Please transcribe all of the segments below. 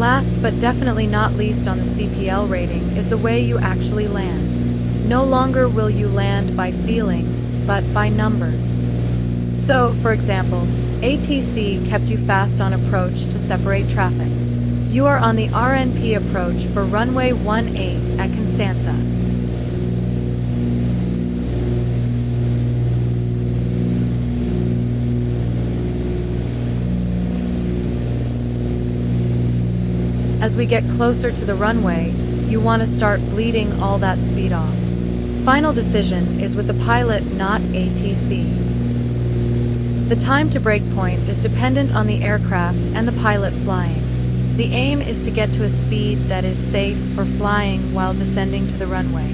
Last but definitely not least on the CPL rating is the way you actually land. No longer will you land by feeling, but by numbers. So, for example, ATC kept you fast on approach to separate traffic. You are on the RNP approach for runway 18 at Constanza. As we get closer to the runway, you want to start bleeding all that speed off. Final decision is with the pilot, not ATC. The time to breakpoint is dependent on the aircraft and the pilot flying. The aim is to get to a speed that is safe for flying while descending to the runway.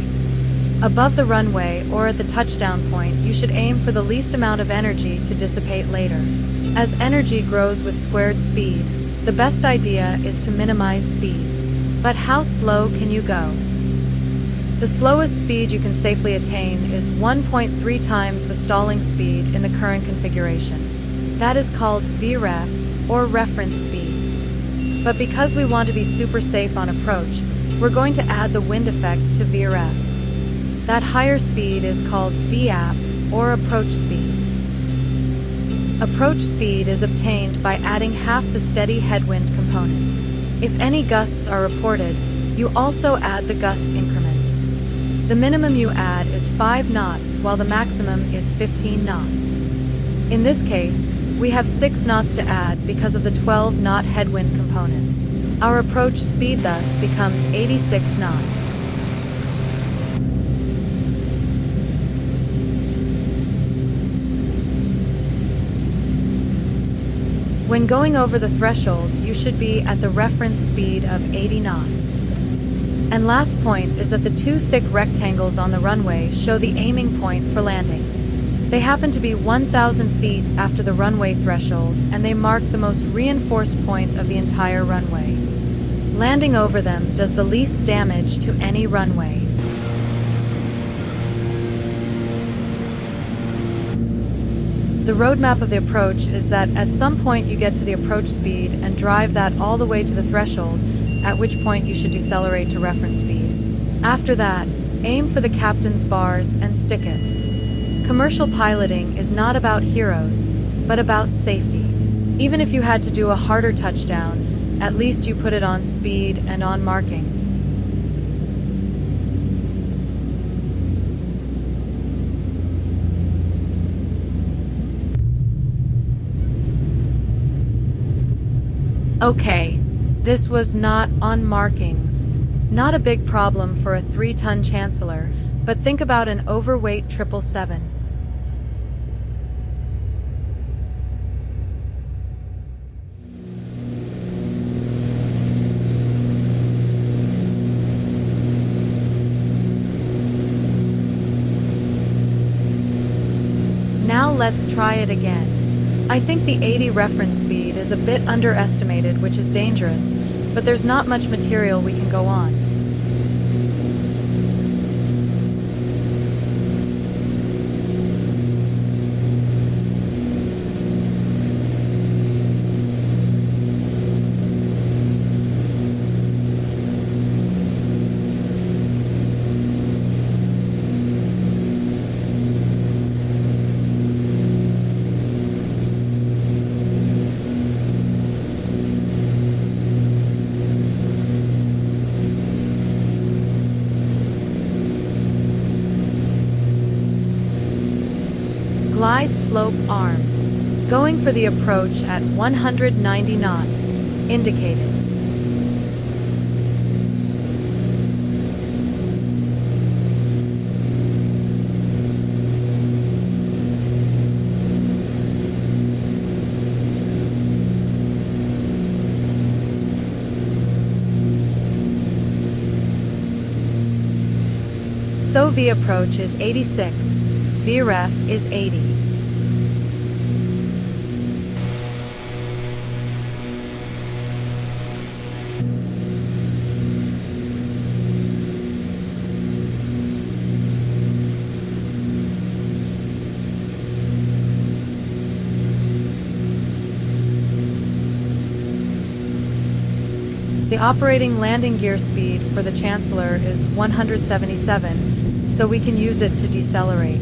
Above the runway or at the touchdown point, you should aim for the least amount of energy to dissipate later. As energy grows with squared speed, the best idea is to minimize speed. But how slow can you go? The slowest speed you can safely attain is 1.3 times the stalling speed in the current configuration. That is called VREF, or reference speed. But because we want to be super safe on approach, we're going to add the wind effect to VREF. That higher speed is called VAP, or approach speed. Approach speed is obtained by adding half the steady headwind component. If any gusts are reported, you also add the gust increment. The minimum you add is 5 knots while the maximum is 15 knots. In this case, we have 6 knots to add because of the 12-knot headwind component. Our approach speed thus becomes 86 knots. When going over the threshold, you should be at the reference speed of 80 knots. And last point is that the 2 thick rectangles on the runway show the aiming point for landings. They happen to be 1,000 feet after the runway threshold, and they mark the most reinforced point of the entire runway. Landing over them does the least damage to any runway. The roadmap of the approach is that at some point you get to the approach speed and drive that all the way to the threshold, at which point you should decelerate to reference speed. After that, aim for the captain's bars and stick it. Commercial piloting is not about heroes, but about safety. Even if you had to do a harder touchdown, at least you put it on speed and on marking. Okay, this was not on markings. Not a big problem for a 3-ton Chancellor, but think about an overweight 777. Now let's try it again. I think the 80 reference speed is a bit underestimated, which is dangerous, but there's not much material we can go on. Glide slope armed. Going for the approach at 190 knots, indicated. So V approach is 86, VREF is 80. The operating landing gear speed for the Chancellor is 177, so we can use it to decelerate.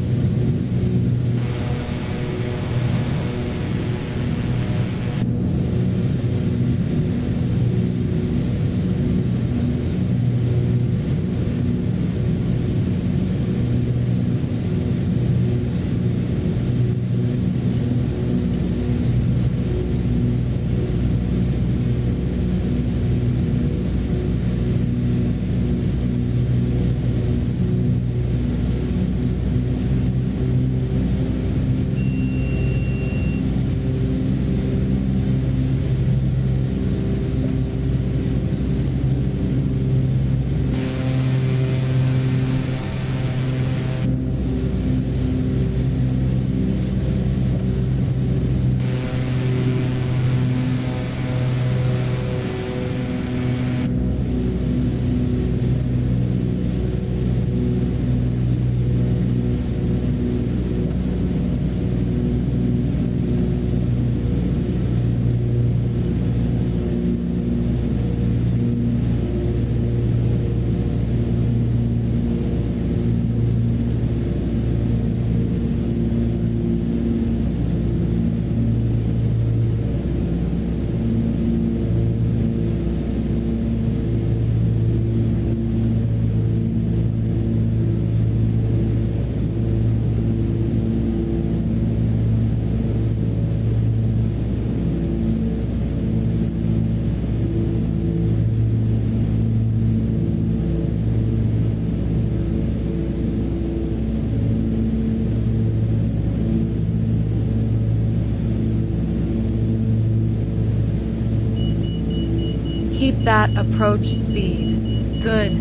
Keep that approach speed. Good.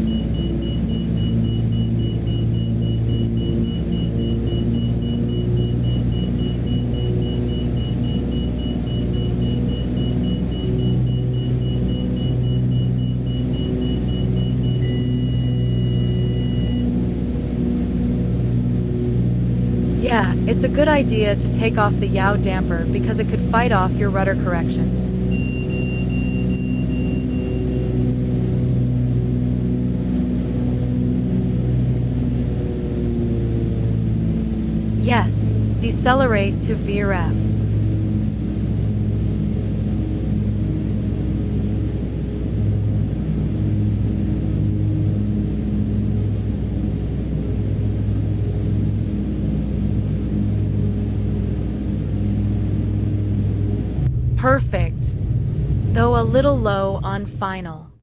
Yeah, it's a good idea to take off the yaw damper because it could fight off your rudder corrections. Yes, decelerate to VREF. Perfect, though a little low on final.